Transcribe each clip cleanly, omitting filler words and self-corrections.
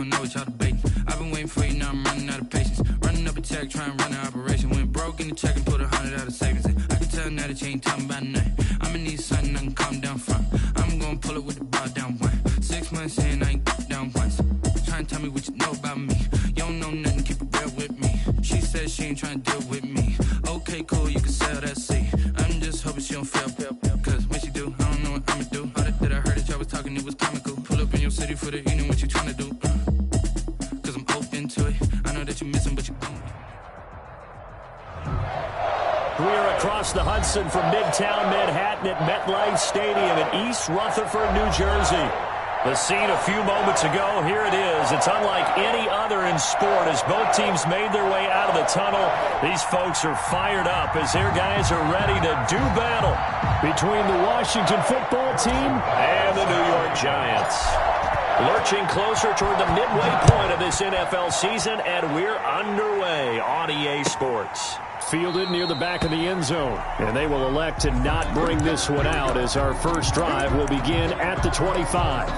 don't know what y'all debating. I've been waiting for you, now I'm running out of patience. Running up a check, trying to run an operation. Went broke in the check and put 100 out of savings in. I can tell now that you ain't talking about nothing. I'ma need something I can calm down from. I'm gonna pull it with the bar down one. 6 months in, I ain't down once. Trying to tell me what you know about me. You don't know nothing, keep it real with me. She says she ain't trying to deal with me. Okay, cool, you can sell that seat. I'm just hoping she don't fail. Cause when she do, I don't know what I'ma do. All that I heard that y'all was talking, it was comical. Pull up in your city for the evening, what you trying to do? Cause I'm open to it. I know that you're missing, but you don't. We are across the Hudson from Midtown Manhattan at MetLife Stadium in East Rutherford, New Jersey. The scene a few moments ago, here it is. It's unlike any other in sport as both teams made their way out of the tunnel. These folks are fired up as their guys are ready to do battle between the Washington football team and the New York Giants. Lurching closer toward the midway point of this NFL season, and we're underway on EA Sports. Fielded near the back of the end zone, and they will elect to not bring this one out as our first drive will begin at the 25.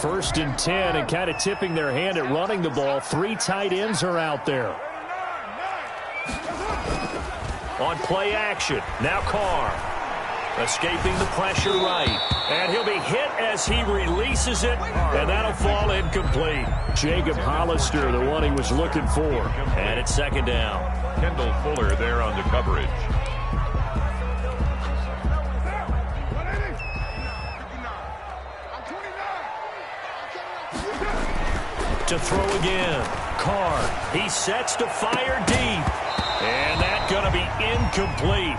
First and 10, and kind of tipping their hand at running the ball. 3 tight ends are out there. On play action, now Carr. Escaping the pressure right. And he'll be hit as he releases it, and that'll fall incomplete. Jacob Hollister, the one he was looking for. And it's second down. Kendall Fuller there on the coverage. To throw again. Carr, he sets to fire deep. And that's going to be incomplete.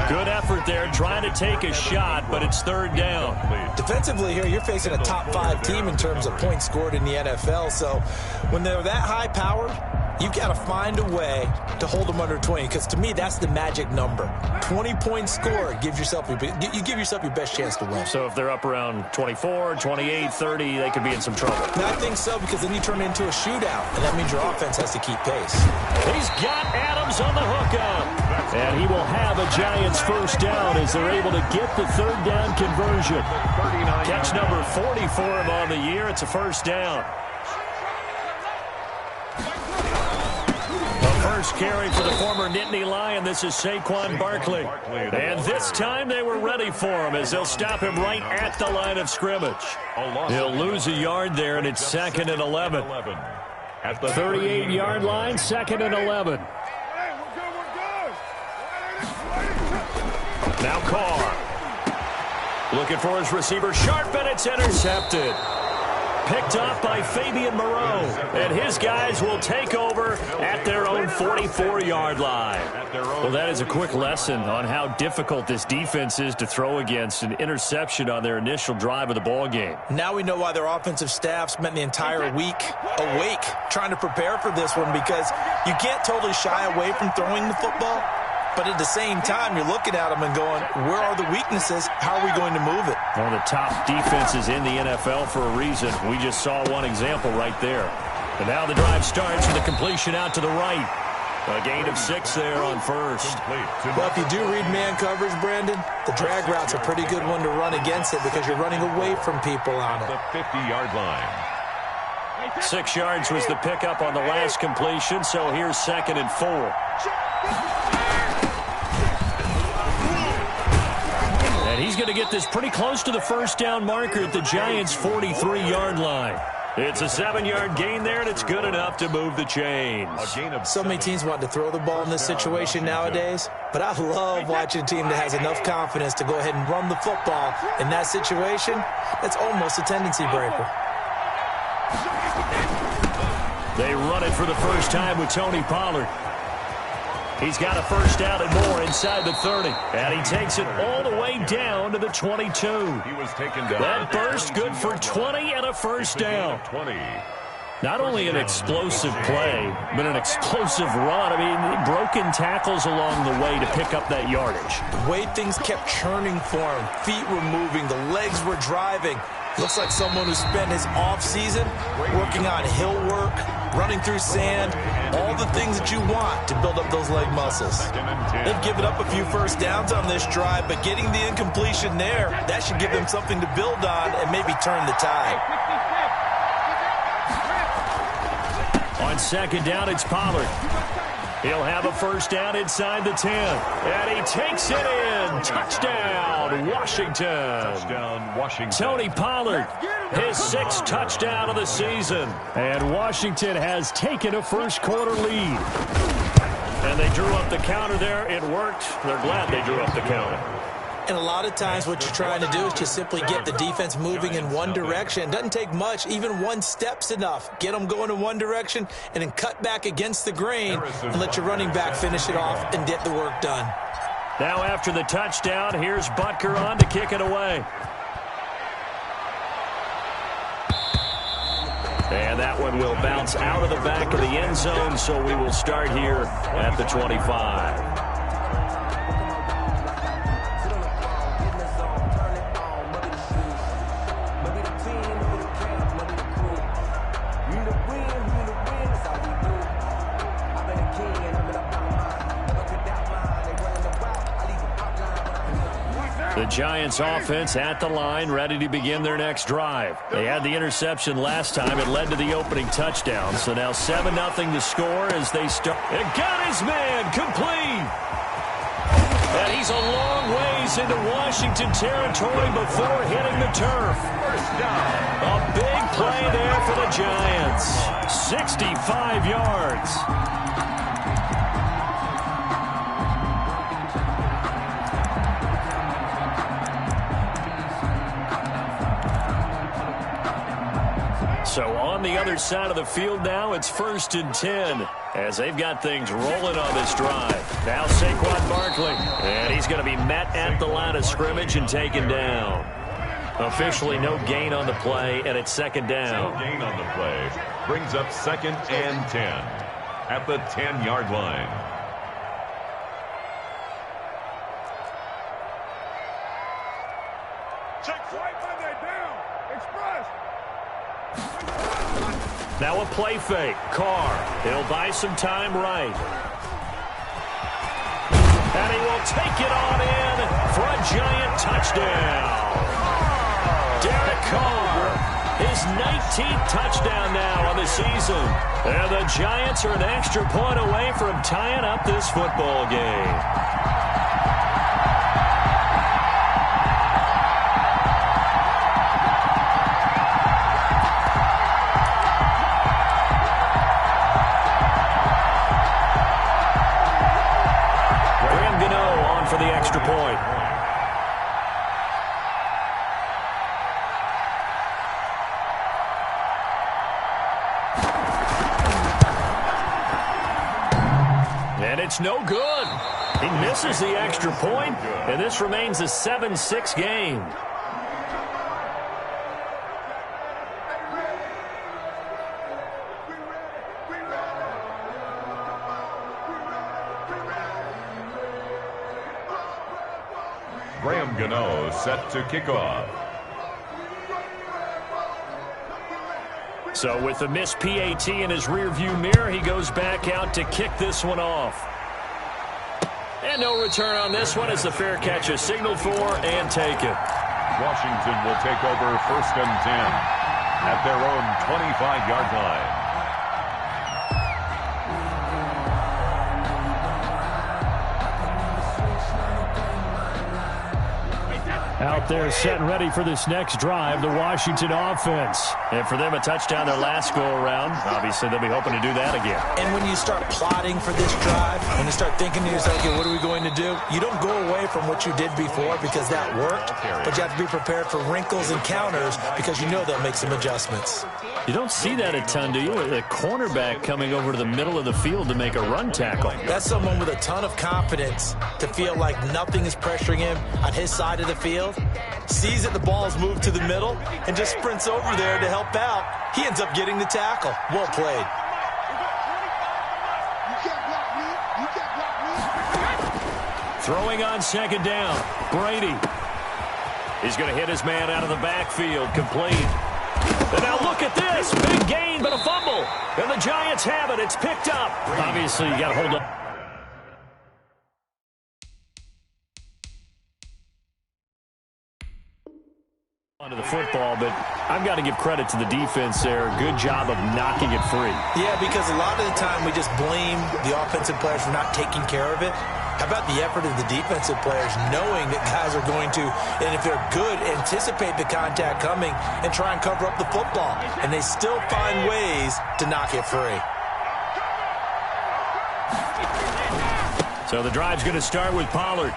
Good effort there trying to take a shot, but it's third down. Defensively here, you're facing a top 5 team in terms of points scored in the NFL. So when they're that high powered, you've got to find a way to hold them under 20, because to me, that's the magic number. 20 points scored, you give yourself your best chance to win. So if they're up around 24, 28, 30, they could be in some trouble. And I think so, because then you turn it into a shootout, and that means your offense has to keep pace. He's got Adams on the hookup. And he will have a Giants first down as they're able to get the third down conversion. Catch number 40 for him on the year. It's a first down. First carry for the former Nittany Lion. This is Saquon Barkley. And this time they were ready for him as they'll stop him right at the line of scrimmage. He'll lose a yard there, and it's 2nd and 11. At the 38-yard line, 2nd and 11. Now Carr. Looking for his receiver, Sharp, and it's intercepted. Picked off by Fabian Moreau, and his guys will take over at their own 44-yard line. Well, that is a quick lesson on how difficult this defense is to throw against. An interception on their initial drive of the ball game. Now we know why their offensive staff spent the entire week awake trying to prepare for this one, because you can't totally shy away from throwing the football. But at the same time, you're looking at them and going, where are the weaknesses? How are we going to move it? One of the top defenses in the NFL for a reason. We just saw one example right there. And now the drive starts with a completion out to the right. A gain of 6 there on first. Well, if you do read man coverage, Brandon, the drag route's a pretty good one to run against it because you're running away from people on it. The 50-yard line. 6 yards was the pickup on the last completion, so here's 2nd and 4. And he's going to get this pretty close to the first down marker at the Giants' 43-yard line. It's a 7-yard gain there, and it's good enough to move the chains. So many teams want to throw the ball in this situation nowadays, but I love watching a team that has enough confidence to go ahead and run the football. In that situation, that's almost a tendency breaker. They run it for the first time with Tony Pollard. He's got a first down and more inside the 30. And he takes it all the way down to the 22. He was taken down. That burst good for 20 and a first down. 20. Not only an explosive play, but an explosive run. I mean, broken tackles along the way to pick up that yardage. The way things kept churning for him, feet were moving, the legs were driving. Looks like someone who spent his off-season working on hill work, running through sand, all the things that you want to build up those leg muscles. They've given up a few first downs on this drive, but getting the incompletion there, that should give them something to build on and maybe turn the tide. On second down, it's Pollard. He'll have a first down inside the 10. And he takes it in. Touchdown, Washington. Touchdown, Washington. Tony Pollard, his 6th touchdown of the season. And Washington has taken a first-quarter lead. And they drew up the counter there. It worked. They're glad they drew up the counter. And a lot of times what you're trying to do is just simply get the defense moving in one direction. It doesn't take much. Even one step's enough. Get them going in one direction and then cut back against the grain and let your running back finish it off and get the work done. Now after the touchdown, here's Butker on to kick it away. And that one will bounce out of the back of the end zone, so we will start here at the 25. The Giants offense at the line, ready to begin their next drive. They had the interception last time. It led to the opening touchdown. So now 7-0 to score as they start. And got his man complete. And he's a long ways into Washington territory before hitting the turf. A big play there for the Giants. 65 yards. So on the other side of the field now, it's 1st and 10 as they've got things rolling on this drive. Now Saquon Barkley, and he's going to be met at the line of scrimmage and taken down. Officially no gain on the play, and it's 2nd down. No gain on the play. Brings up 2nd and 10 at the 10-yard line. Check right Monday down. Express. Now a play fake. Carr. He'll buy some time right. And he will take it on in for a Giant touchdown. Derek Carr, his 19th touchdown now on the season. And the Giants are an extra point away from tying up this football game. For the extra point. And it's no good. He misses the extra point, and this remains a 7-6 game. Gano set to kick off. So with the missed PAT in his rearview mirror, he goes back out to kick this one off. And no return on this one as the fair catch is signaled for and taken. Washington will take over 1st and 10 at their own 25-yard line. Out there set and ready for this next drive, the Washington offense. And for them, a touchdown their last go-around. Obviously, they'll be hoping to do that again. And when you start plotting for this drive, when you start thinking to yourself, okay, what are we going to do? You don't go away from what you did before because that worked, but you have to be prepared for wrinkles and counters because you know they'll make some adjustments. You don't see that a ton, do you? A cornerback coming over to the middle of the field to make a run tackle. That's someone with a ton of confidence to feel like nothing is pressuring him on his side of the field, sees that the ball's moved to the middle, and just sprints over there to help out. He ends up getting the tackle. Well played. Throwing on 2nd down, Brady. He's going to hit his man out of the backfield, complete. And now look at this. Big gain, but a fumble. And the Giants have it. It's picked up. Obviously, you got to hold up. Onto the football, but I've got to give credit to the defense there. Good job of knocking it free. Yeah, because a lot of the time we just blame the offensive players for not taking care of it. How about the effort of the defensive players knowing that guys are going to, and if they're good, anticipate the contact coming and try and cover up the football. And they still find ways to knock it free. So the drive's going to start with Pollard.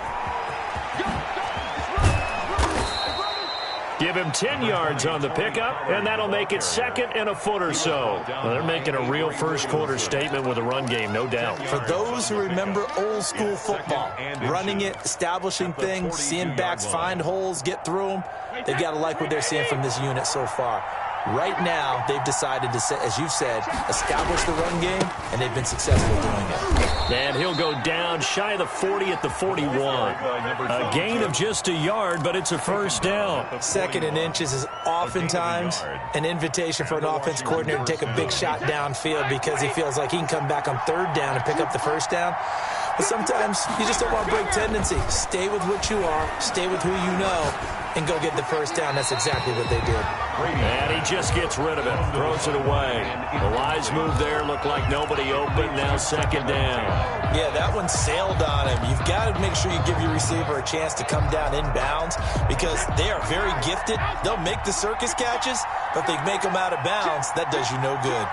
Give him 10 yards on the pickup, and that'll make it second and a foot or so. Well, they're making a real first-quarter statement with a run game, no doubt. For those who remember old-school football, running it, establishing things, seeing backs find holes, get through them, they've got to like what they're seeing from this unit so far. Right now, they've decided to, as you've said, establish the run game, and they've been successful doing it. And he'll go down shy of the 40 at the 41. A gain of just a yard, but it's a first down. Second and inches is oftentimes an invitation for an offense coordinator to take a big shot downfield because he feels like he can come back on third down and pick up the first down. But sometimes you just don't want to break tendency. Stay with what you are, stay with who you know, and go get the first down. That's exactly what they did. And he just gets rid of it, throws it away. The wise move there, looked like nobody open, now second down. Yeah, that one sailed on him. You've got to make sure you give your receiver a chance to come down inbounds because they are very gifted. They'll make the circus catches, but if they make them out of bounds, that does you no good.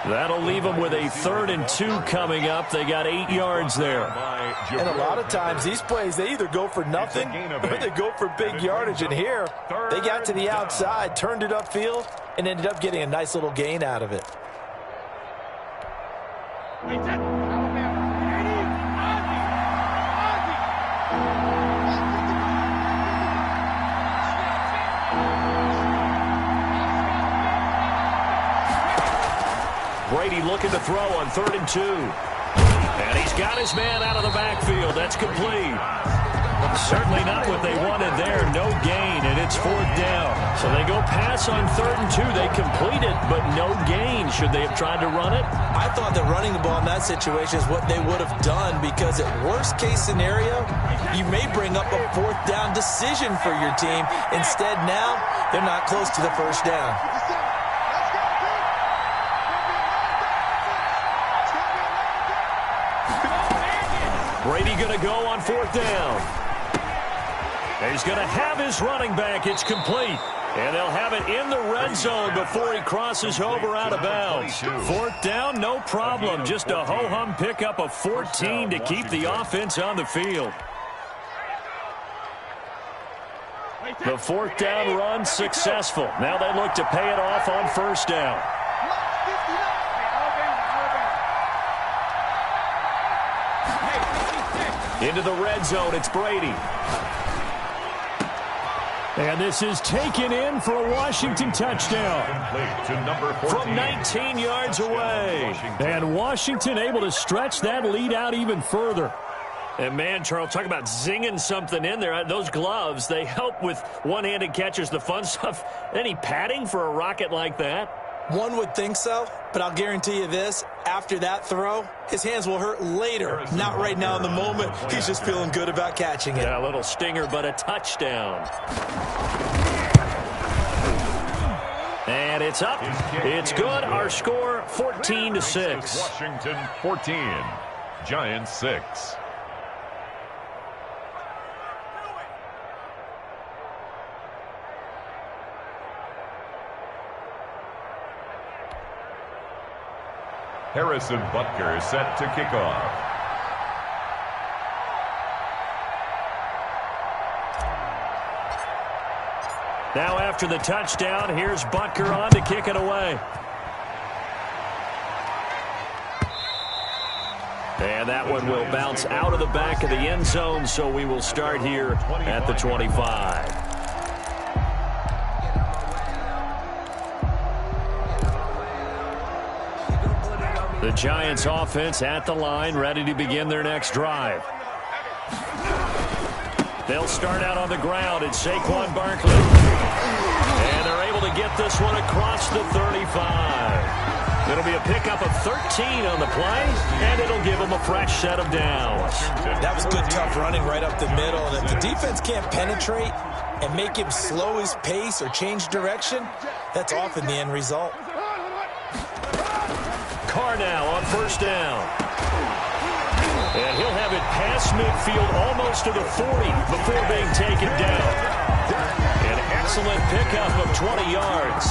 That'll leave them with a 3rd and 2 coming up. They got 8 yards there. And a lot of times, these plays, they either go for nothing or they go for big yardage. And here, they got to the outside, turned it upfield, and ended up getting a nice little gain out of it. Brady looking to throw on 3rd and 2. And he's got his man out of the backfield. That's complete. Certainly not what they wanted there. No gain, and it's 4th down. So they go pass on 3rd and 2. They complete it, but no gain. Should they have tried to run it? I thought that running the ball in that situation is what they would have done because at worst case scenario, you may bring up a 4th down decision for your team. Instead now, they're not close to the first down. Brady going to go on 4th down. He's going to have his running back. It's complete. And they'll have it in the red zone before he crosses over out of bounds. 4th down, no problem. Just a ho-hum pickup of 14 to keep the offense on the field. The 4th down run successful. Now they look to pay it off on 1st down. Into the red zone, it's Brady. And this is taken in for a Washington touchdown. From 19 yards away. And Washington able to stretch that lead out even further. And man, Charles, talk about zinging something in there. Those gloves, they help with one-handed catches, the fun stuff. Any padding for a rocket like that? One would think so, but I'll guarantee you this. After that throw, his hands will hurt later. Not right now in the moment. He's just feeling good about catching it. Yeah, a little stinger, but a touchdown. And it's up. It's good. Our score, 14-6. Washington 14, Giants 6. Harrison Butker set to kick off. Now after the touchdown, here's Butker on to kick it away. And that one will bounce out of the back of the end zone, so we will start here at the 25. The Giants offense at the line, ready to begin their next drive. They'll start out on the ground. It's Saquon Barkley. And they're able to get this one across the 35. It'll be a pickup of 13 on the play, and it'll give them a fresh set of downs. That was good, tough running right up the middle. And if the defense can't penetrate and make him slow his pace or change direction, that's often the end result. Carr now on first down. And he'll have it past midfield almost to the 40 before being taken down. An excellent pickup of 20 yards.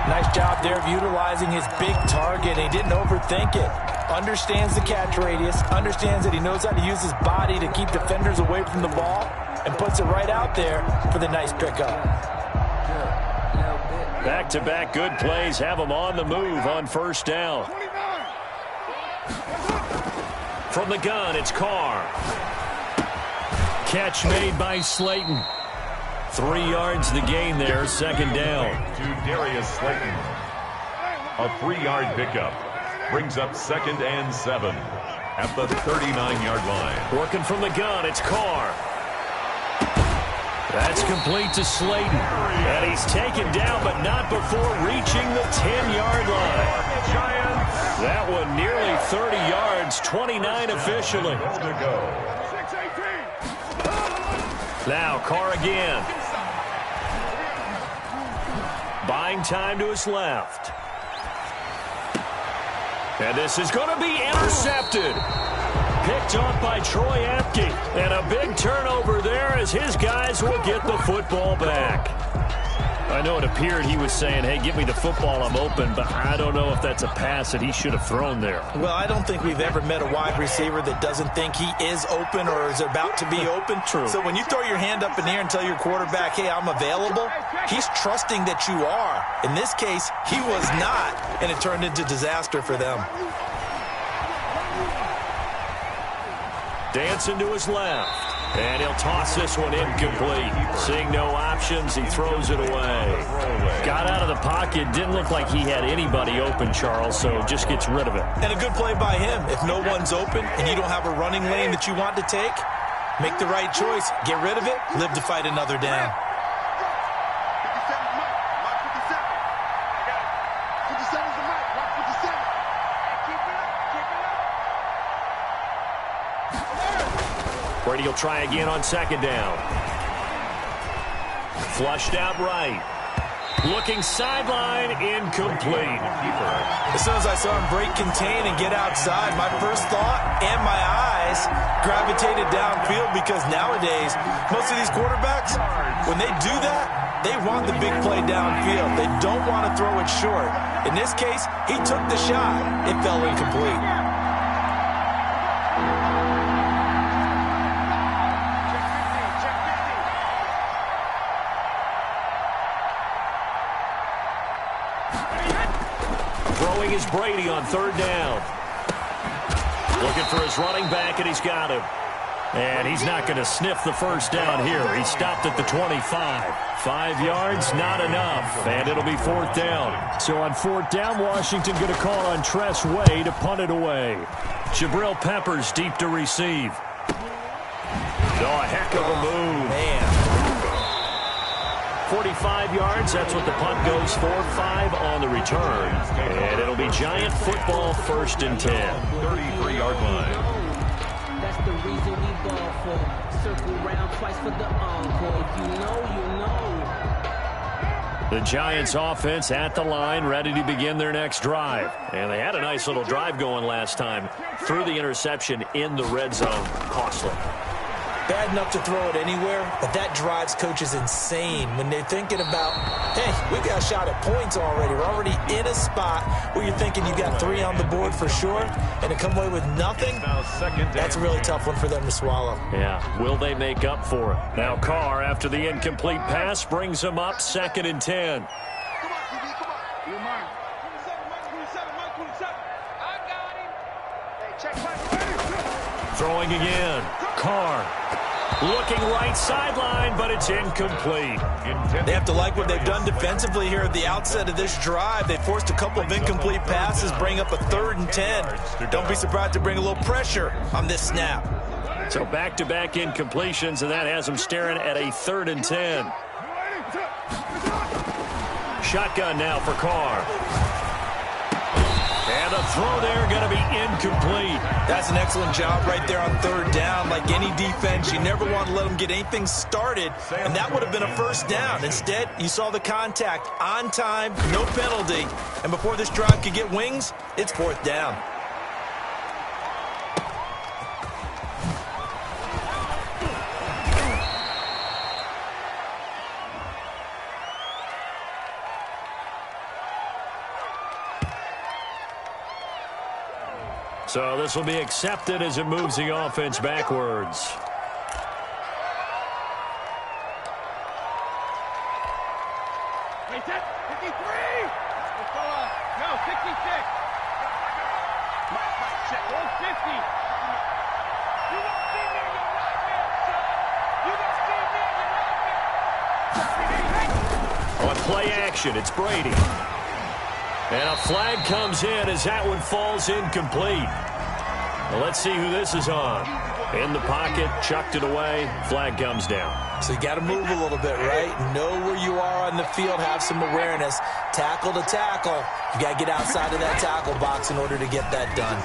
Nice job there of utilizing his big target. He didn't overthink it. Understands the catch radius. Understands that he knows how to use his body to keep defenders away from the ball. And puts it right out there for the nice pickup. Back-to-back good plays have him on the move on first down. From the gun, it's Carr. Catch made by Slayton. 3 yards the gain there, second down. To Darius Slayton. A 3-yard pickup. Brings up 2nd and 7 at the 39-yard line. Working from the gun, it's Carr. That's complete to Slayton. And he's taken down, but not before reaching the 10-yard line. That one nearly 30 yards, 29 officially. Now Carr again. Buying time to his left. And this is going to be intercepted. Picked off by Troy Apke. And a big turnover there as his guys will get the football back. I know it appeared he was saying, hey, give me the football, I'm open, but I don't know if that's a pass that he should have thrown there. Well, I don't think we've ever met a wide receiver that doesn't think he is open or is about to be open. True. So when you throw your hand up in the air and tell your quarterback, hey, I'm available, he's trusting that you are. In this case, he was not, and it turned into disaster for them. Dancing to his left. And he'll toss this one incomplete. Seeing no options, he throws it away. Got out of the pocket. Didn't look like he had anybody open, Charles, so just gets rid of it. And a good play by him. If no one's open and you don't have a running lane that you want to take, make the right choice. Get rid of it. Live to fight another down. Brady will try again on second down. Flushed out right. Looking sideline, incomplete. As soon as I saw him break contain and get outside, my first thought and my eyes gravitated downfield because nowadays, most of these quarterbacks, when they do that, they want the big play downfield. They don't want to throw it short. In this case, he took the shot. It fell incomplete. Throwing is Brady on third down. Looking for his running back, and he's got him. And he's not going to sniff the first down here. He stopped at the 25. 5 yards, not enough. And it'll be fourth down. So on fourth down, Washington going to call on Tress Way to punt it away. Jabril Peppers deep to receive. Oh, a heck of a move. Man. 45 yards, that's what the punt goes for. 5 on the return. And it'll be Giant football, 1st and 10. 33-yard line. That's the reason we ball for. Circle round twice for the encore. If you know, you know. The Giants offense at the line, ready to begin their next drive. And they had a nice little drive going last time. Threw the interception in the red zone. Costly. Bad enough to throw it anywhere, but that drives coaches insane when they're thinking about, hey, we got a shot at points already. We're already in a spot where you're thinking you got 3 on the board for sure, and to come away with nothing, that's a really tough one for them to swallow. Yeah, will they make up for it? Now Carr, after the incomplete pass, brings him up 2nd and 10. Throwing again. Carr. Looking right sideline, but it's incomplete. They have to like what they've done defensively here at the outset of this drive. They forced a couple of incomplete passes, bring up a 3rd and 10. Don't be surprised to bring a little pressure on this snap. So back-to-back incompletions, and that has them staring at a 3rd and 10. Shotgun now for Carr. And the throw there going to be incomplete. That's an excellent job right there on 3rd down. Like any defense, you never want to let them get anything started, and that would have been a 1st down. Instead, you saw the contact on time, no penalty, and before this drive could get wings, it's 4th down. So this will be accepted as it moves the offense backwards. Wait, 53! Let's go on. No, 66. 150. You don't see me in your offense. You don't see me in your offense. On play action, it's Brady. And a flag comes in as that one falls incomplete. Well, let's see who this is on. In the pocket, chucked it away, flag comes down. So you got to move a little bit, right? Know where you are on the field, have some awareness. Tackle to tackle. You got to get outside of that tackle box in order to get that done.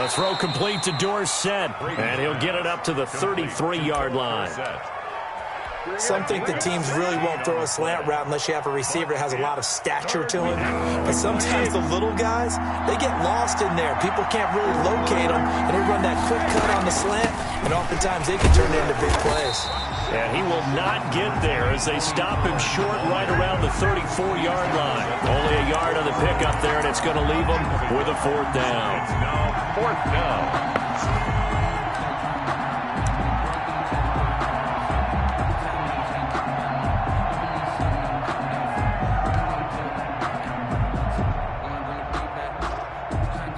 The throw complete to Dorsett, and he'll get it up to the 33-yard line. Some think the teams really won't throw a slant route unless you have a receiver that has a lot of stature to him. But sometimes the little guys, they get lost in there. People can't really locate them, and they run that quick cut on the slant, and oftentimes they can turn it into big plays. And he will not get there as they stop him short right around the 34-yard line. Only a yard on the pickup there, and it's going to leave him with a 4th down. It's now 4th down.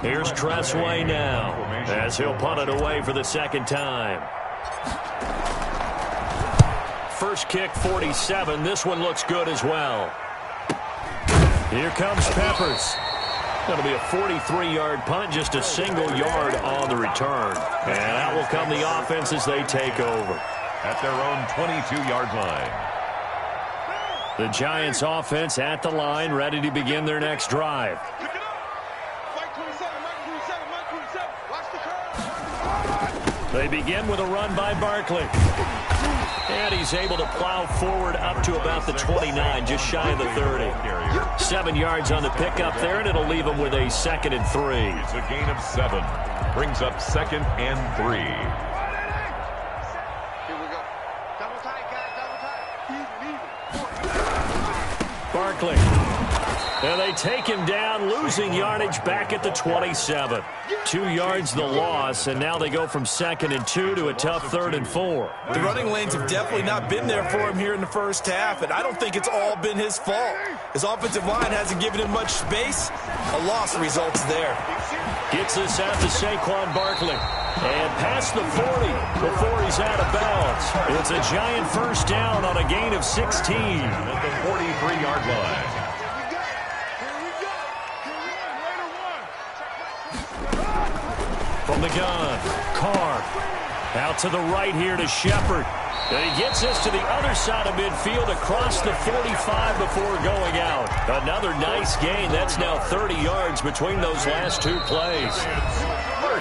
Here's Tressway now as he'll punt it away for the 2nd time. First kick, 47. This one looks good as well. Here comes Peppers. That'll be a 43-yard punt, just a single yard on the return. And out will come the offense as they take over. At their own 22-yard line. The Giants offense at the line, ready to begin their next drive. They begin with a run by Barkley. And he's able to plow forward up to about the 29, just shy of the 30. 7 yards on the pickup there, and it'll leave him with a 2nd and 3. It's a gain of 7. Brings up 2nd and 3. Here we go. Double tight, guys. Double tight. Barkley. And they take him down, losing yardage back at the 27. 2 yards the loss, and now they go from 2nd and 2 to a tough 3rd and 4. The running lanes have definitely not been there for him here in the first half, and I don't think it's all been his fault. His offensive line hasn't given him much space. A loss results there. Gets this out to Saquon Barkley. And past the 40 before he's out of bounds. It's a Giant first down on a gain of 16. At the 43-yard line. From the gun, Carr. Out to the right here to Shepard. And he gets this to the other side of midfield across the 45 before going out. Another nice gain. That's now 30 yards between those last 2 plays.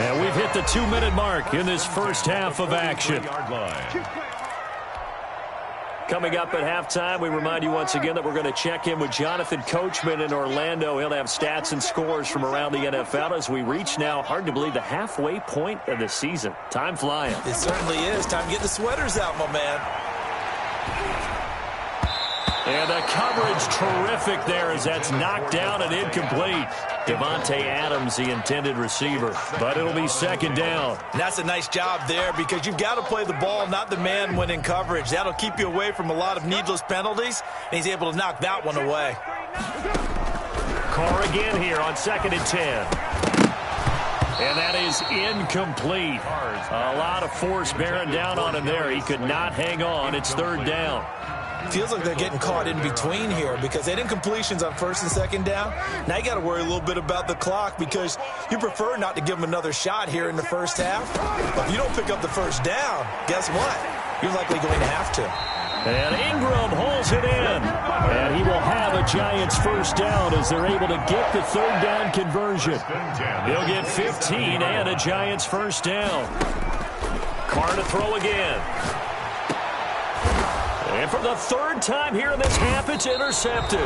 And we've hit the 2-minute mark in this first half of action. Coming up at halftime, we remind you once again that we're going to check in with Jonathan Coachman in Orlando. He'll have stats and scores from around the NFL as we reach now, hard to believe, the halfway point of the season. Time flying. It certainly is. Time to get the sweaters out, my man. And the coverage terrific there as that's knocked down and incomplete. Devontae Adams, the intended receiver. But it'll be 2nd down. And that's a nice job there because you've got to play the ball, not the man when in coverage. That'll keep you away from a lot of needless penalties, and he's able to knock that one away. Carr again here on 2nd and 10. And that is incomplete. A lot of force bearing down on him there. He could not hang on. It's third down. Feels like they're getting caught in between here because they didn't completions on first and second down. Now you got to worry a little bit about the clock because you prefer not to give them another shot here in the first half. But if you don't pick up the first down, guess what? You're likely going to have to. And Ingram holds it in. And he will have a Giants first down as they're able to get the third down conversion. He'll get 15 and a Giants first down. Carr to throw again. And for the third time here in this half, it's intercepted.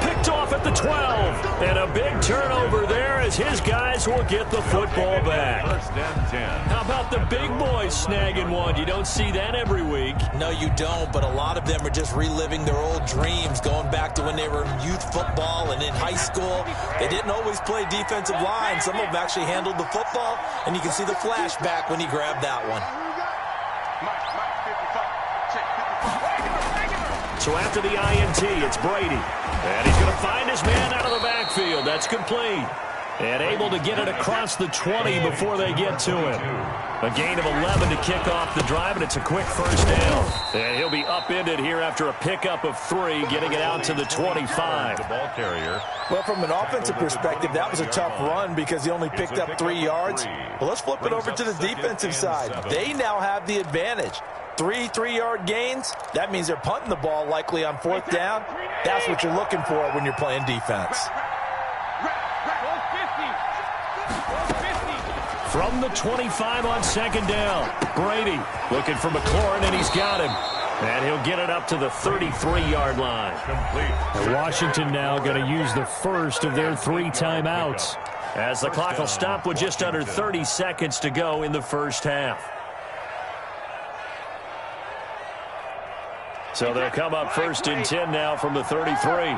Picked off at the 12. And a big turnover there as his guys will get the football back. How about the big boys snagging one? You don't see that every week. No, you don't, but a lot of them are just reliving their old dreams, going back to when they were in youth football and in high school. They didn't always play defensive line. Some of them actually handled the football, and you can see the flashback when he grabbed that one. So after the INT, it's Brady. And he's going to find his man out of the backfield. That's complete. And able to get it across the 20 before they get to him. A gain of 11 to kick off the drive, and it's a quick first down. And he'll be upended here after a pickup of 3, getting it out to the 25. The ball carrier. Well, from an offensive perspective, that was a tough run because he only picked up 3 yards. Well, let's flip it over to the defensive side. They now have the advantage. 3 3-yard gains, that means they're punting the ball likely on fourth down. That's what you're looking for when you're playing defense. From the 25 on second down, Brady looking for McLaurin, and he's got him. And he'll get it up to the 33-yard line. And Washington now going to use the first of their 3 timeouts, as the clock will stop with just under 30 seconds to go in the first half. So they'll come up first and 10 now from the 33.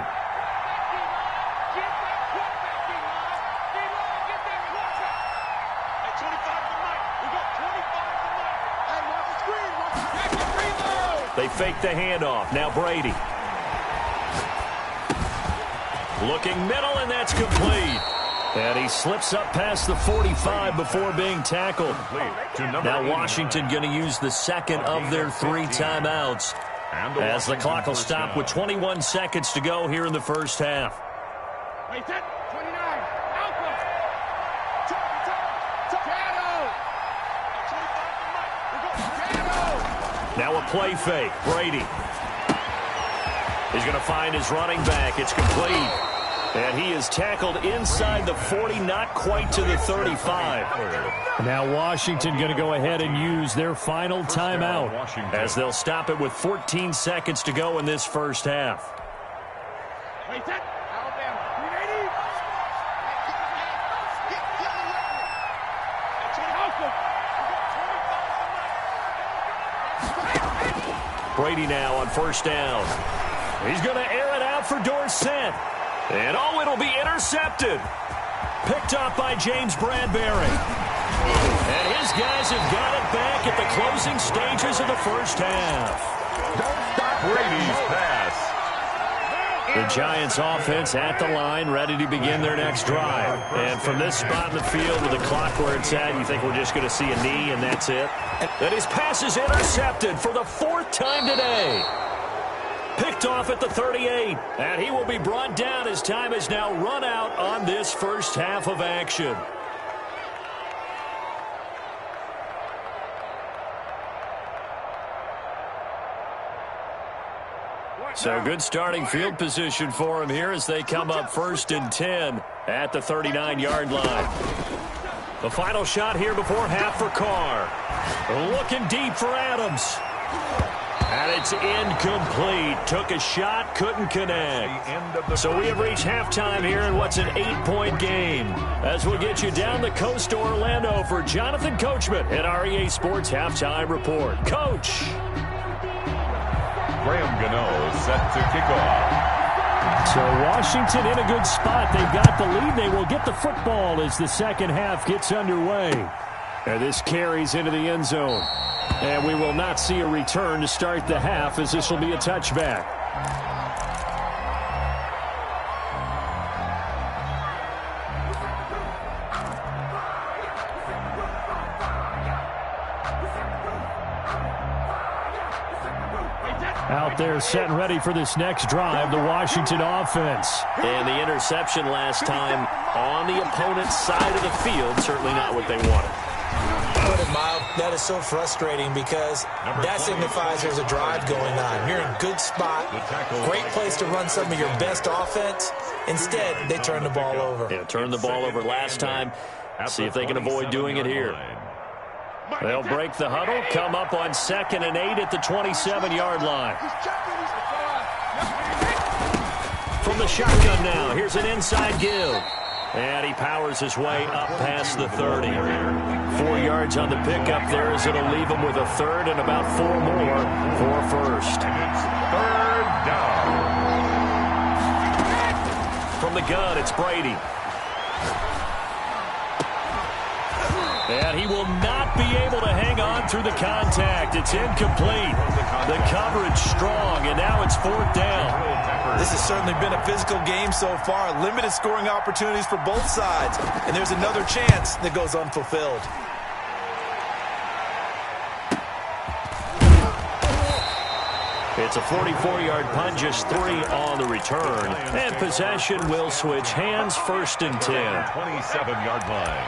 They fake the handoff. Now Brady. Looking middle, and that's complete. And he slips up past the 45 before being tackled. Now Washington going to use the second of their 3 timeouts, as the clock will stop with 21 seconds to go here in the first half. Now a play fake. Brady. He's going to find his running back. It's complete. And he is tackled inside the 40, not quite to the 35. Now Washington going to go ahead and use their final timeout, as they'll stop it with 14 seconds to go in this first half. Brady now on first down. He's going to air it out for Dorsett. And it'll be intercepted. Picked up by James Bradbury. And his guys have got it back at the closing stages of the first half. Don't stop Brady's pass. The Giants offense at the line, ready to begin their next drive. And from this spot in the field with the clock where it's at, you think we're just going to see a knee and that's it? And his pass is intercepted for the 4th time today. Picked off at the 38, and he will be brought down as time is now run out on this first half of action. So good starting field position for him here as they come up first and 10 at the 39-yard line. The final shot here before half for Carr. Looking deep for Adams. And it's incomplete. Took a shot, couldn't connect. So we have reached halftime here in what's an 8-point game, as we'll get you down the coast to Orlando for Jonathan Coachman at REA Sports Halftime Report. Coach. Graham Gano set to kick off. So Washington in a good spot. They've got the lead. They will get the football as the second half gets underway. And this carries into the end zone. And we will not see a return to start the half, as this will be a touchback. Out there setting ready for this next drive, the Washington offense. And the interception last time on the opponent's side of the field, certainly not what they wanted. Put it mild, that is so frustrating because that signifies there's a drive going on. You're in a good spot, great place to run some of your best offense. Instead, they turn the ball over. Yeah, turned the ball over last time. See if they can avoid doing it here. They'll break the huddle, come up on 2nd and 8 at the 27-yard line. From the shotgun now, here's an inside give. And he powers his way up past the 30. 4 yards on the pickup there as it'll leave him with a third and about 4 more for first. Third down. From the gun, it's Brady. And he will not be able to hang on through the contact. It's incomplete. The coverage strong, and now it's 4th down. This has certainly been a physical game so far. Limited scoring opportunities for both sides. And there's another chance that goes unfulfilled. It's a 44-yard punt, just 3 on the return. And possession will switch hands, 1st and 10. 27-yard line.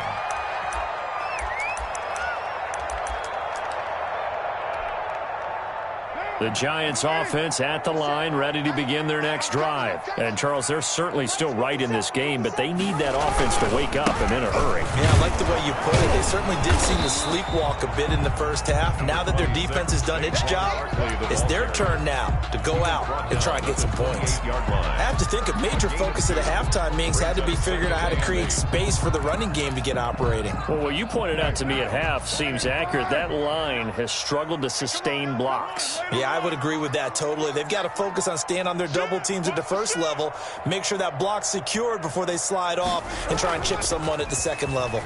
The Giants offense at the line, ready to begin their next drive. And, Charles, they're certainly still right in this game, but they need that offense to wake up and in a hurry. Yeah, I like the way you put it. They certainly did seem to sleepwalk a bit in the first half. Now that their defense has done its job, it's their turn now to go out and try and get some points. I have to think a major focus at a halftime means had to be figuring out how to create space for the running game to get operating. Well, what you pointed out to me at half seems accurate. That line has struggled to sustain blocks. Yeah, I would agree with that totally. They've got to focus on staying on their double teams at the first level, make sure that block's secured before they slide off and try and chip someone at the second level.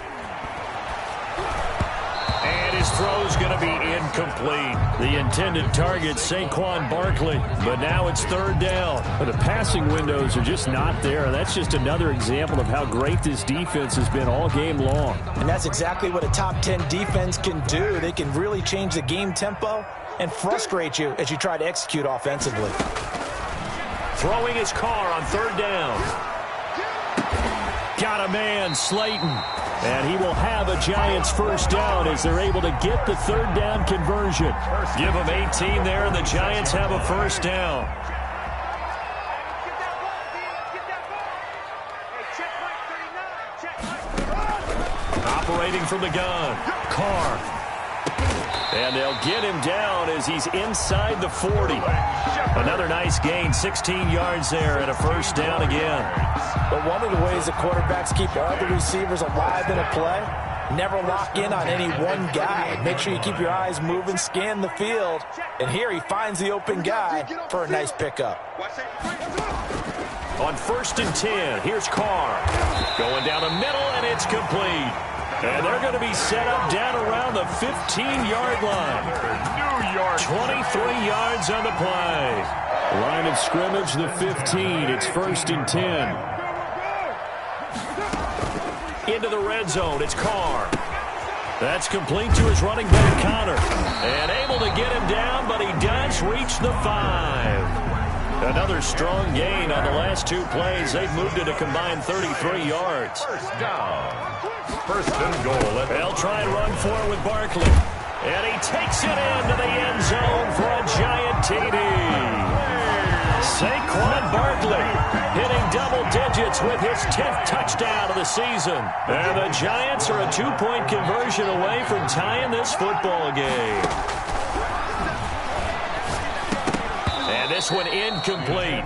And his throw's going to be incomplete. The intended target, Saquon Barkley. But now it's 3rd down. The passing windows are just not there. That's just another example of how great this defense has been all game long. And that's exactly what a top 10 defense can do. They can really change the game tempo and frustrate you as you try to execute offensively. Throwing his car on 3rd down. Got a man, Slayton. And he will have a Giants first down as they're able to get the 3rd down conversion. Give them 18 there, and the Giants have a first down. Operating from the gun, Carr. And they'll get him down as he's inside the 40. Another nice gain, 16 yards there and a first down again. But one of the ways that quarterbacks keep all the receivers alive in a play, never lock in on any one guy. Make sure you keep your eyes moving, scan the field. And here he finds the open guy for a nice pickup. On 1st and 10, here's Carr. Going down the middle, and it's complete. And they're going to be set up down around the 15-yard line. 23 yards on the play. Line of scrimmage, the 15. It's 1st and 10. Into the red zone, it's Carr. That's complete to his running back, Connor. And able to get him down, but he does reach the 5. Another strong gain on the last 2 plays. They've moved it a combined 33 yards. First down. 1st and goal. They'll try and run for it with Barkley. And he takes it into the end zone for a giant TD. Saquon Barkley hitting double digits with his 10th touchdown of the season. And the Giants are a 2-point conversion away from tying this football game. And this one incomplete.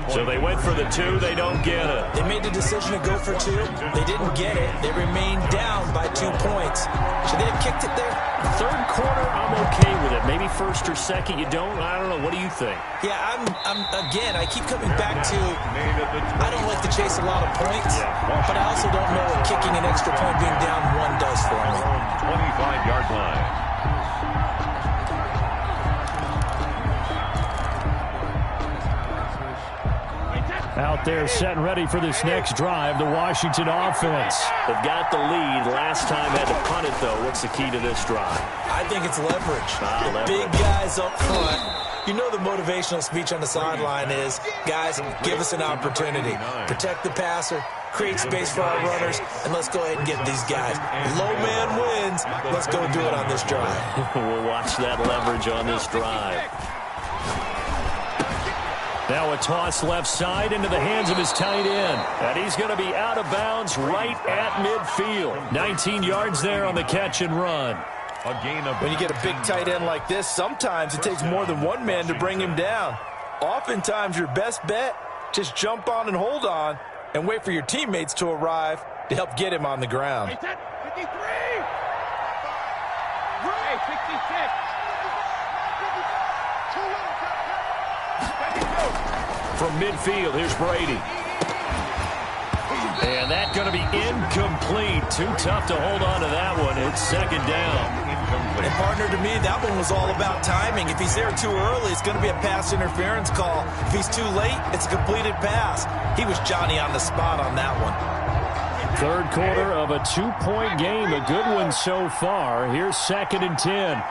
So they went for the 2. They don't get it. They made the decision to go for 2. They didn't get it. They remained down by 2 points. Should they have kicked it there? 3rd quarter, I'm okay with it. Maybe 1st or 2nd, you don't. I don't know. What do you think? Yeah, again, I keep coming back to I don't like to chase a lot of points, but I also don't know what kicking an extra point being down 1 does for me. 25-yard line. Out there setting ready for this next drive, the Washington offense. They've got the lead. Last time had to punt it, though. What's the key to this drive? I think it's leverage. The big guys up front You know the motivational speech on the sideline is, guys, give us an opportunity. Protect the passer, create space for our runners, and let's go ahead and get these guys. Low man wins. Let's go do it on this drive. We'll watch that leverage on this drive. Now a toss left side into the hands of his tight end. And he's going to be out of bounds right at midfield. 19 yards there on the catch and run. When you get a big tight end like this, sometimes it takes more than one man to bring him down. Oftentimes your best bet, just jump on and hold on and wait for your teammates to arrive to help get him on the ground. 53! Hey, 66! From midfield, here's Brady. And that's going to be incomplete. Too tough to hold on to that one. It's second down. And partner, to me, that one was all about timing. If he's there too early, it's going to be a pass interference call. If he's too late, it's a completed pass. He was Johnny on the spot on that one. Third quarter of a 2-point game. A good one so far. Here's 2nd and 10.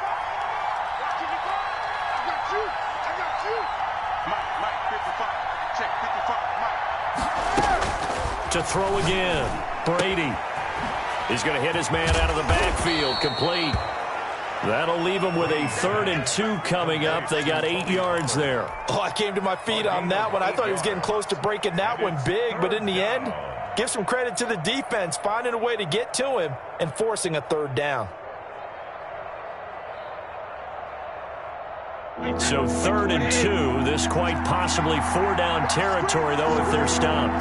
To throw again. Brady. He's going to hit his man out of the backfield. Complete. That'll leave him with a 3rd and 2 coming up. They got 8 yards there. Oh, I came to my feet on that one. I thought he was getting close to breaking that one big, but in the end, give some credit to the defense, finding a way to get to him and forcing a 3rd down. So 3rd and 2. This quite possibly 4-down territory, though, if they're stopped.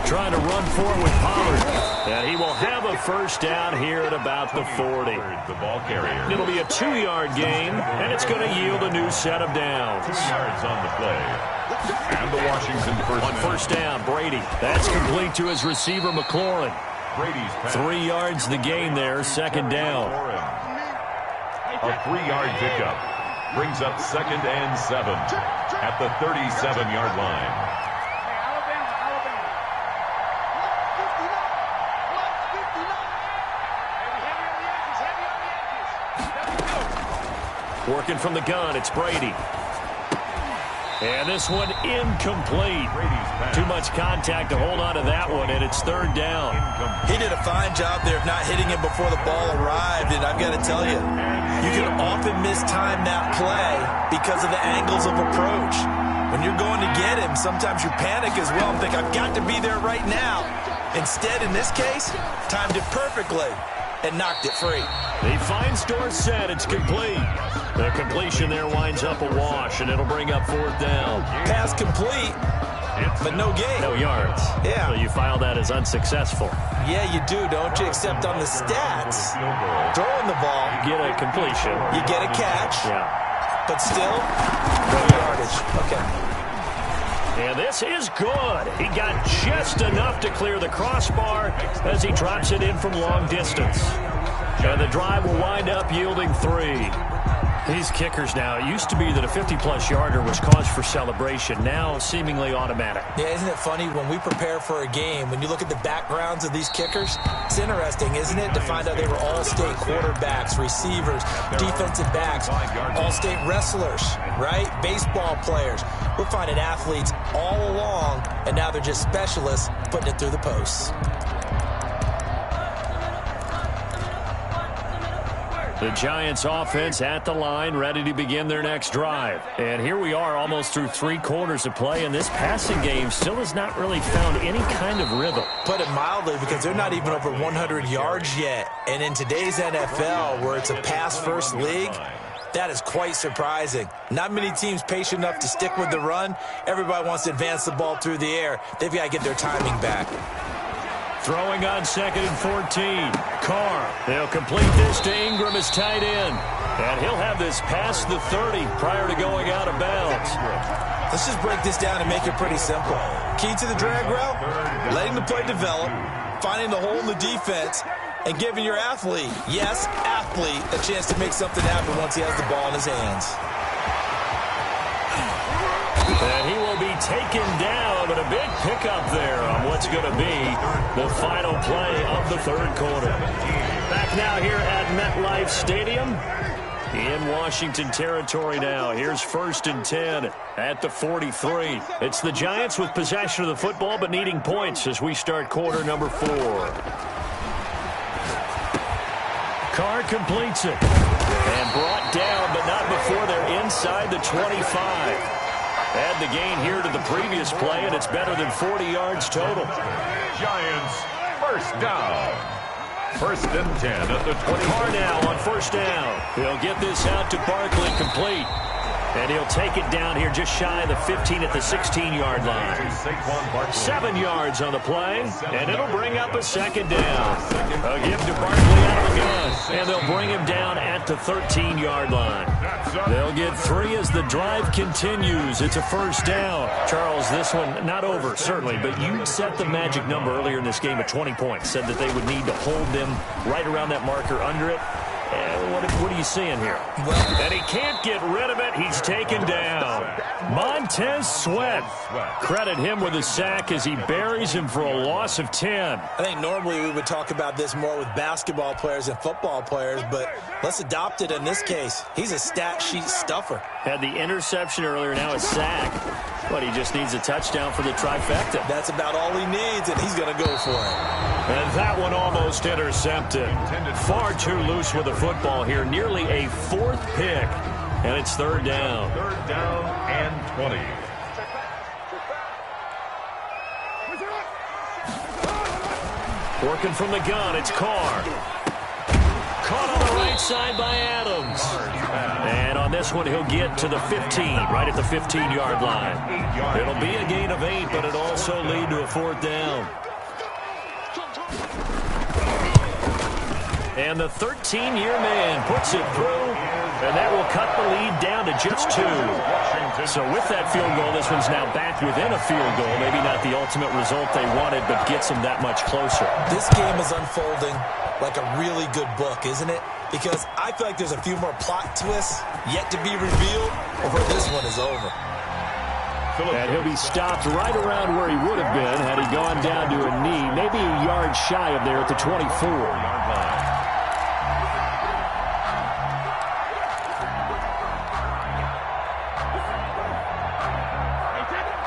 Trying to run forward with Pollard. And he will have a 1st down here at about the 40. The ball carrier. It'll be a 2-yard gain, and it's going to yield a new set of downs. 2 yards on the play. And the Washington first down, Brady. That's complete to his receiver, McLaurin. Brady's pass. 3 yards the gain there, 2nd down. A 3-yard pickup brings up 2nd and 7 at the 37-yard line. Working from the gun, it's Brady. And this one incomplete. Too much contact to hold on to that one, and it's 3rd down. He did a fine job there of not hitting him before the ball arrived, and I've got to tell you, you can often mistime that play because of the angles of approach. When you're going to get him, sometimes you panic as well and think, I've got to be there right now. Instead, in this case, timed it perfectly and knocked it free. He finds Dorsett. It's complete. The completion there winds up a wash, and it'll bring up 4th down. Pass complete, but no gain. No yards. Yeah. So you file that as unsuccessful. Yeah, you do, don't you? Except on the stats, throwing the ball, You get a completion. you get a catch, Yeah. but still, no yardage. Okay. And this is good. He got just enough to clear the crossbar as he drops it in from long distance. And the drive will wind up yielding 3. These kickers now, it used to be that a 50-plus yarder was cause for celebration. Now seemingly automatic. Yeah, isn't it funny when we prepare for a game, when you look at the backgrounds of these kickers, it's interesting, isn't it, to find out they were all-state quarterbacks, receivers, defensive backs, all-state wrestlers, right? Baseball players. We're finding athletes all along, and now they're just specialists putting it through the posts. The Giants offense at the line, ready to begin their next drive. And here we are almost through 3 quarters of play, and this passing game still has not really found any kind of rhythm. Put it mildly, because they're not even over 100 yards yet. And in today's NFL, where it's a pass-first league, that is quite surprising. Not many teams patient enough to stick with the run. Everybody wants to advance the ball through the air. They've got to get their timing back. Throwing on 2nd and 14. Carr. They'll complete this to Ingram as tight end. And he'll have this past the 30 prior to going out of bounds. Let's just break this down and make it pretty simple. Key to the drag route, letting the play develop, finding the hole in the defense, and giving your athlete, yes, athlete, a chance to make something happen once he has the ball in his hands. And he will be taken down, but a big pickup there on what's going to be the final play of the 3rd quarter. Back now here at MetLife Stadium. In Washington territory now. Here's 1st and 10 at the 43. It's the Giants with possession of the football but needing points as we start quarter number 4. Carr completes it. And brought down, but not before they're inside the 25. Add the gain here to the previous play, and it's better than 40 yards total. Giants, first down. 1st and 10 at the 20. Carr now on 1st down. He'll get this out to Barkley, complete. And he'll take it down here just shy of the 15 at the 16-yard line. 7 yards on the play, and it'll bring up a 2nd down. A give to Barkley out of the gun, and they'll bring him down at the 13-yard line. They'll get 3 as the drive continues. It's a 1st down. Charles, this one not over, certainly, but you set the magic number earlier in this game at 20 points, said that they would need to hold them right around that marker under it. What are you seeing here? And he can't get rid of it. He's taken down. Montez Sweat. Credit him with a sack as he buries him for a loss of 10. I think normally we would talk about this more with basketball players and football players, but let's adopt it in this case. He's a stat sheet stuffer. Had the interception earlier, now a sack. But he just needs a touchdown for the trifecta. That's about all he needs, and he's going to go for it. And that one almost intercepted. Far too loose with the football here. Nearly a 4th pick. And it's 3rd down. 3rd down and 20. Working from the gun, it's Carr. Caught on the right side by Adams. And on this one, he'll get to the 15, right at the 15-yard line. It'll be a gain of 8, but it'll also lead to a 4th down. And the 13-year man puts it through, and that will cut the lead down to just 2. So with that field goal, this one's now back within a field goal. Maybe not the ultimate result they wanted, but gets them that much closer. This game is unfolding like a really good book, isn't it? Because I feel like there's a few more plot twists yet to be revealed before this one is over. And he'll be stopped right around where he would have been had he gone down to a knee, maybe a yard shy of there at the 24.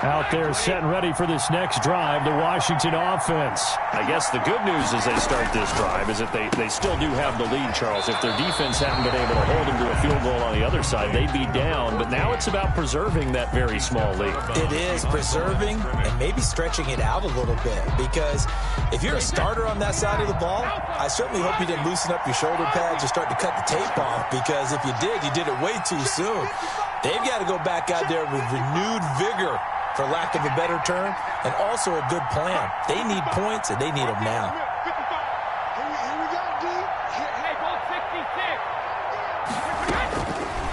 Out there setting ready for this next drive, the Washington offense. I guess the good news as they start this drive is that they still do have the lead, Charles. If their defense hadn't been able to hold them to a field goal on the other side, they'd be down. But now it's about preserving that very small lead. It is preserving and maybe stretching it out a little bit. Because if you're a starter on that side of the ball, I certainly hope you didn't loosen up your shoulder pads or start to cut the tape off. Because if you did, you did it way too soon. They've got to go back out there with renewed vigor, for lack of a better term, and also a good plan. They need points, and they need them now.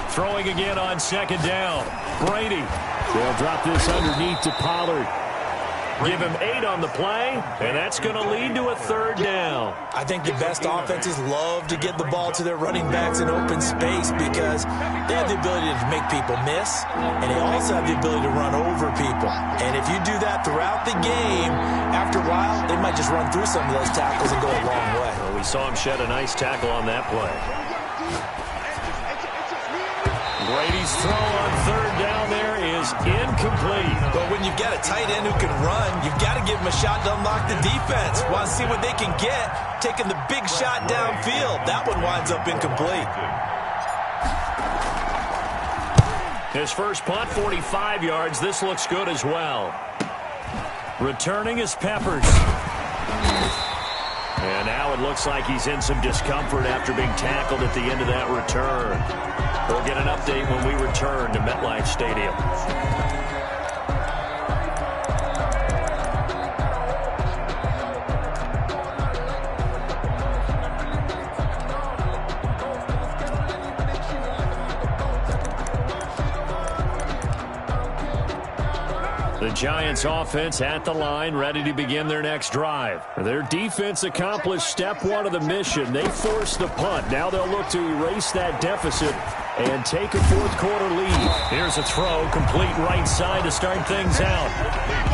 Throwing again on 2nd down. Brady. They'll drop this underneath to Pollard. Give him 8 on the play, and that's going to lead to a 3rd down. I think the best offenses love to get the ball to their running backs in open space because they have the ability to make people miss, and they also have the ability to run over people. And if you do that throughout the game, after a while, they might just run through some of those tackles and go a long way. Well, we saw him shed a nice tackle on that play. Brady's throw on 3rd down there is incomplete. But when you've got a tight end who can run, you've got to give him a shot to unlock the defense. Want to see what they can get, taking the big shot downfield. That one winds up incomplete. His first punt, 45 yards. This looks good as well. Returning is Peppers. And now it looks like he's in some discomfort after being tackled at the end of that return. We'll get an update when we return to MetLife Stadium. The Giants offense at the line, ready to begin their next drive. Their defense accomplished step 1 of the mission. They forced the punt. Now they'll look to erase that deficit and take a 4th quarter lead. Here's a throw, complete right side to start things out.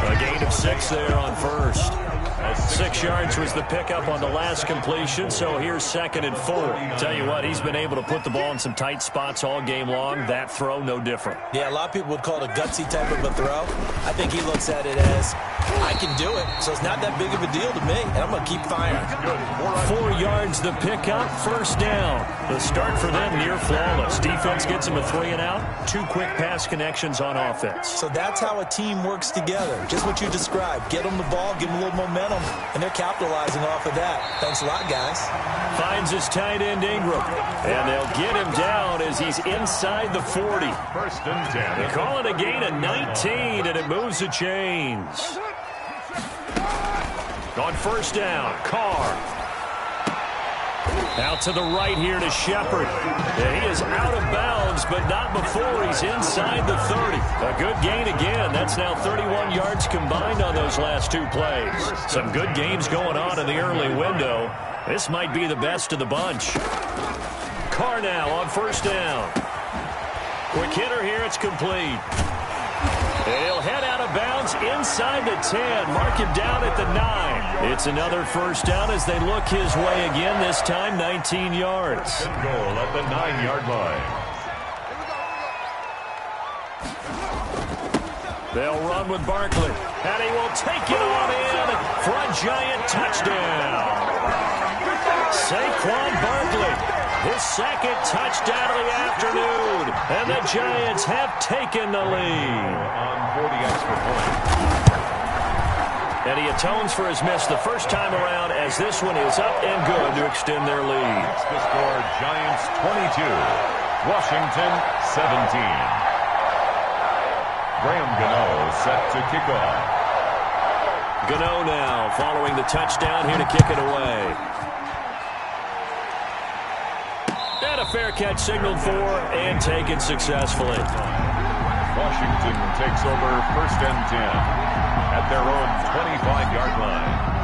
A gain of 6 there on 1st. A 6 yards was the pickup on the last completion, so here's 2nd and 4. Tell you what, he's been able to put the ball in some tight spots all game long. That throw, no different. Yeah, a lot of people would call it a gutsy type of a throw. I think he looks at it as, I can do it, so it's not that big of a deal to me, and I'm going to keep firing. 4 yards the pickup, 1st down. The start for them near flawless. Defense gets him a 3 and out. 2 quick pass connections on offense. So that's how a team works together. Just what you described. Get them the ball, give them a little momentum, and they're capitalizing off of that. Thanks a lot, guys. Finds his tight end Ingram. And they'll get him down as he's inside the 40. 1st and 10. They call it a gain of 19, and it moves the chains. On 1st down, Carr. Out to the right here to Shepard. And he is out of bounds, but not before he's inside the 30. A good gain again. That's now 31 yards combined on those last 2 plays. Some good games going on in the early window. This might be the best of the bunch. Carr now on 1st down. Quick hitter here. It's complete. And he'll head out of bounds inside the 10. Mark him down at the 9. It's another 1st down as they look his way again, this time 19 yards. Good goal at the 9-yard line. They'll run with Barkley. And he will take it on in for a Giant touchdown. Saquon Barkley. His 2nd touchdown of the afternoon. And the Giants have taken the lead. On 40 extra points. And he atones for his miss the first time around as this one is up and good to extend their lead. It's the score, Giants 22, Washington 17. Graham Gano set to kick off. Gano now following the touchdown here to kick it away. And a fair catch signaled for and taken successfully. Washington takes over 1st and 10 at their own 25-yard line.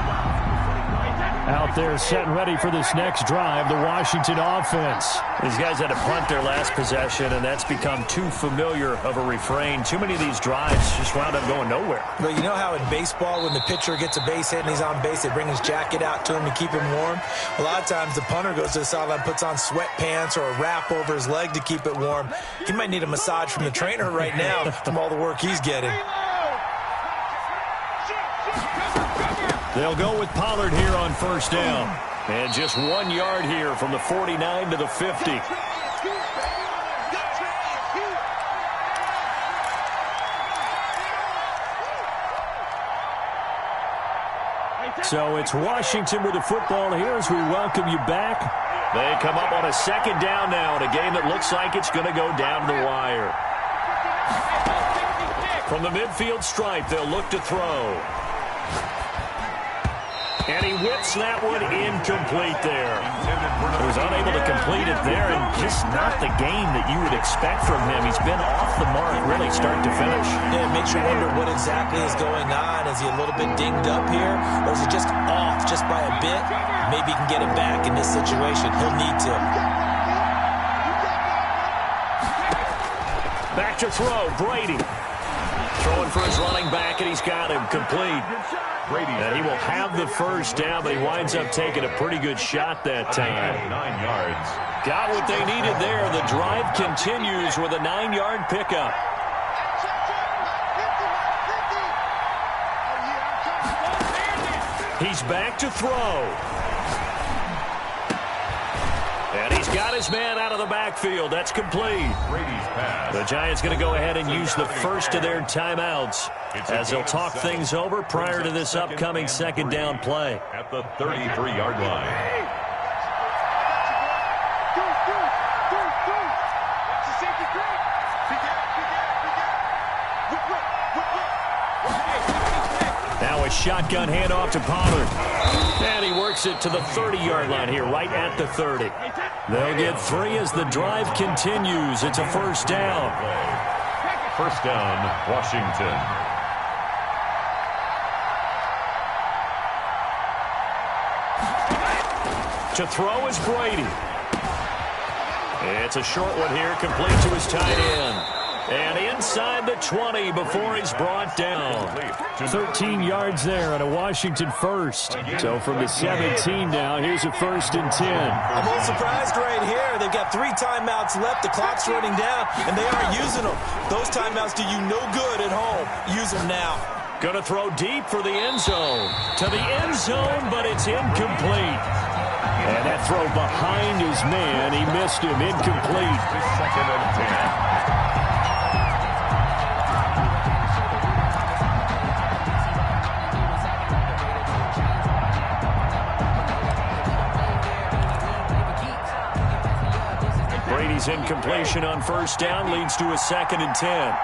Out there set and ready for this next drive, the Washington offense. These guys had to punt their last possession, and that's become too familiar of a refrain. Too many of these drives just wound up going nowhere. Well, you know how in baseball when the pitcher gets a base hit and he's on base, they bring his jacket out to him to keep him warm? A lot of times the punter goes to the sideline, puts on sweatpants or a wrap over his leg to keep it warm. He might need a massage from the trainer right now from all the work he's getting. They'll go with Pollard here on 1st down. And just 1 yard here from the 49 to the 50. So it's Washington with the football here as we welcome you back. They come up on a 2nd down now in a game that looks like it's going to go down the wire. From the midfield stripe, they'll look to throw. And he whips that one incomplete there. He was unable to complete it there, and just not the game that you would expect from him. He's been off the mark really start to finish. Yeah, it makes you wonder what exactly is going on. Is he a little bit dinged up here, or is it just off just by a bit? Maybe he can get it back in this situation. He'll need to. Back to throw, Brady. Throwing for his running back, and he's got him complete. And he will have the 1st down, but he winds up taking a pretty good shot that time. 9 yards. Got what they needed there. The drive continues with a 9-yard pickup. He's back to throw. And he's got his man out of the backfield. That's complete. Brady's pass. The Giants going to go ahead and use the first of their timeouts as they'll talk things over prior to this upcoming 2nd down play. At the 33-yard line. Now a shotgun handoff to Pollard. And he works it to the 30-yard line here, right at the 30. They'll get 3 as the drive continues. It's a 1st down. 1st down, Washington. To throw is Brady. It's a short one here, complete to his tight end. And inside the 20 before he's brought down. 13 yards there on a Washington first. So from the 17 now, here's a 1st and 10. I'm a little surprised right here. They've got 3 timeouts left. The clock's running down, and they aren't using them. Those timeouts do you no good at home. Use them now. Going to throw deep for the end zone. To the end zone, but it's incomplete. And that throw behind his man, he missed him. Incomplete. 2nd and 10. Brady's incompletion on 1st down leads to a 2nd and 10.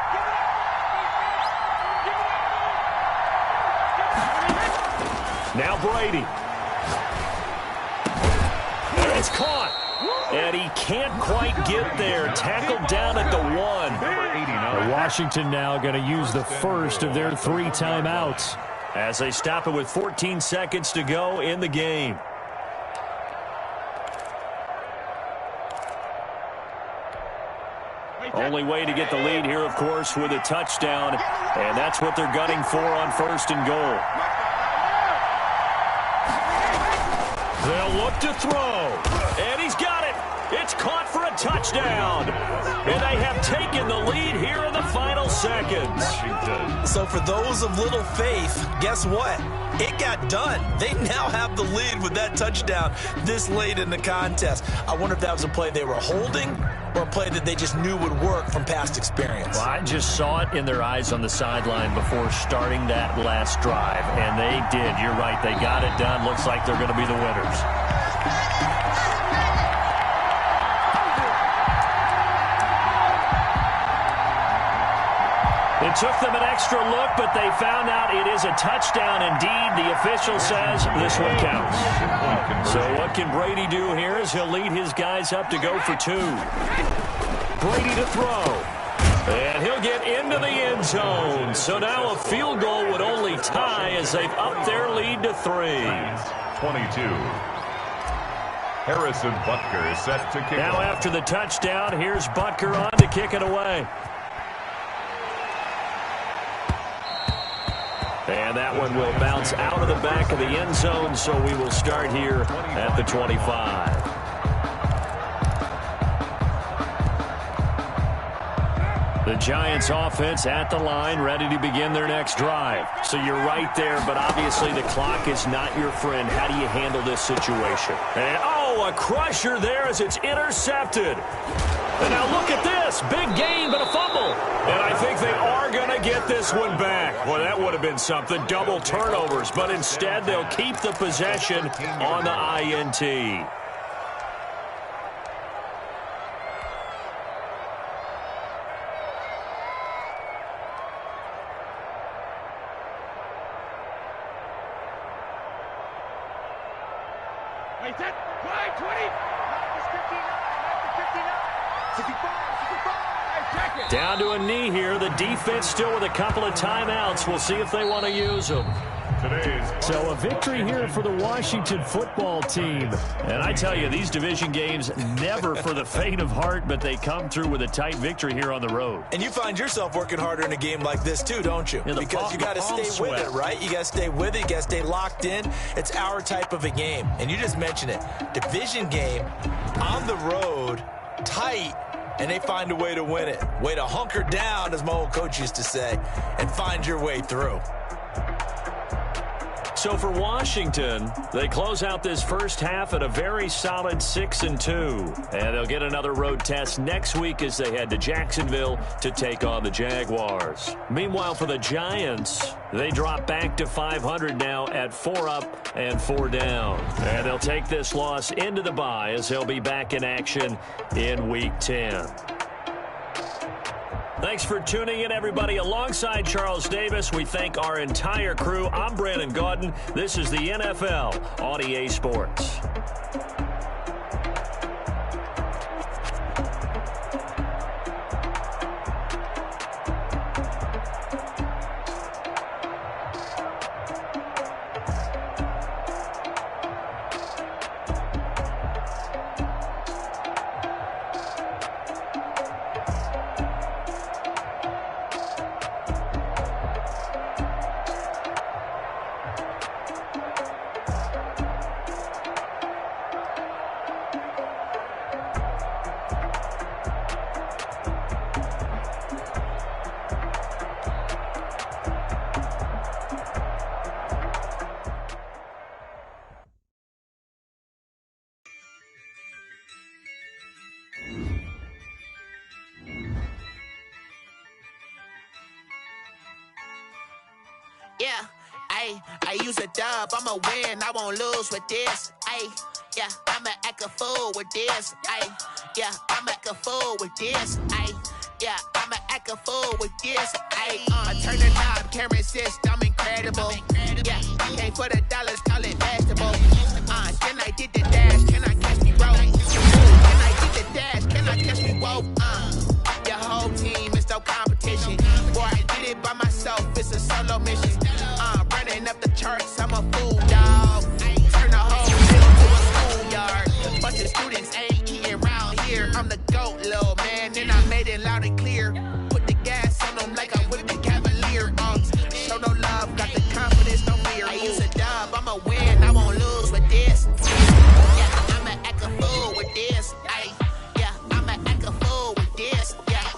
Now Brady. It's caught. And he can't quite get there. Tackled down at the 1. Washington now going to use the first of their 3 timeouts as they stop it with 14 seconds to go in the game. Only way to get the lead here, of course, with a touchdown. And that's what they're gunning for on 1st and goal. They'll look to throw. And he's got it. It's caught for a touchdown. And they have taken the lead here in the final seconds. So for those of little faith, guess what? It got done. They now have the lead with that touchdown this late in the contest. I wonder if that was a play they were holding or a play that they just knew would work from past experience. Well, I just saw it in their eyes on the sideline before starting that last drive, and they did. You're right. They got it done. Looks like they're going to be the winners. It took them an extra look, but they found out it is a touchdown indeed. The official says this one counts. So what can Brady do here is he'll lead his guys up to go for 2. Brady to throw. And he'll get into the end zone. So now a field goal would only tie as they've upped their lead to 3. 22. Harrison Butker is set to kick now off. After the touchdown, here's Butker on to kick it away. And that one will bounce out of the back of the end zone, so we will start here at the 25. The Giants offense at the line, ready to begin their next drive. So you're right there, but obviously the clock is not your friend. How do you handle this situation? And, a crusher there as it's intercepted. And now look at this. Big gain, but a fumble. And I think they are going to get this one back. Well, that would have been something. Double turnovers. But instead, they'll keep the possession on the INT. Wait, that. Wide, 20. It's 59. 65. 65. Check it. Down to a knee here. The defense still with a couple of timeouts. We'll see if they want to use them. So a victory here for the Washington football team. And I tell you, these division games never for the faint of heart, but they come through with a tight victory here on the road. And you find yourself working harder in a game like this too, don't you? Yeah, because you got to stay with it, right? You got to stay with it. You got to stay locked in. It's our type of a game. And you just mentioned it. Division game, on the road, tight, and they find a way to win it. Way to hunker down, as my old coach used to say, and find your way through. So for Washington, they close out this first half at a very solid 6-2. And they'll get another road test next week as they head to Jacksonville to take on the Jaguars. Meanwhile, for the Giants, they drop back to 500 now at 4 up and 4 down. And they'll take this loss into the bye as they'll be back in action in Week 10. Thanks for tuning in, everybody. Alongside Charles Davis, we thank our entire crew. I'm Brandon Gaudin. This is the NFL on EA Sports. Yeah, I use a dub, I'ma win, I won't lose with this. Yeah, I'ma act a fool with this. Yeah, I'ma act a fool with this. Yeah, I'ma act a fool with this. I turn the knob, can't resist, I'm incredible. Yeah, came for the dollars, call it vegetable. Then I did the dash, can I catch me, bro? Then I did the dash, can I catch me, whoa? Your whole team is no competition. Boy, I did it by myself, it's a solo mission. Running up the charts, I'm a fool, dog. Turn the whole city to a schoolyard. Bunch of students ain't eating around here. I'm the GOAT, little man, and I made it loud and clear. Put the gas on them like I whipped the Cavalier. Show no love, got the confidence, no fear. I use a dub, I'ma win, I won't lose with this. Yeah, I'ma act a fool with this. Yeah, I'ma act a fool with this. Yeah,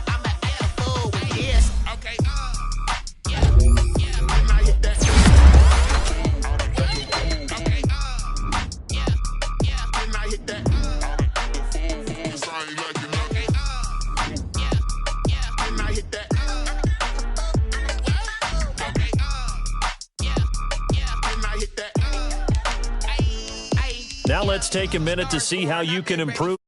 I'ma act a fool with this. Okay, when I hit that. Okay, when I hit that. Cause I ain't like it, okay, when I hit that. Okay, when I hit that. Now let's take a minute to see how you can improve.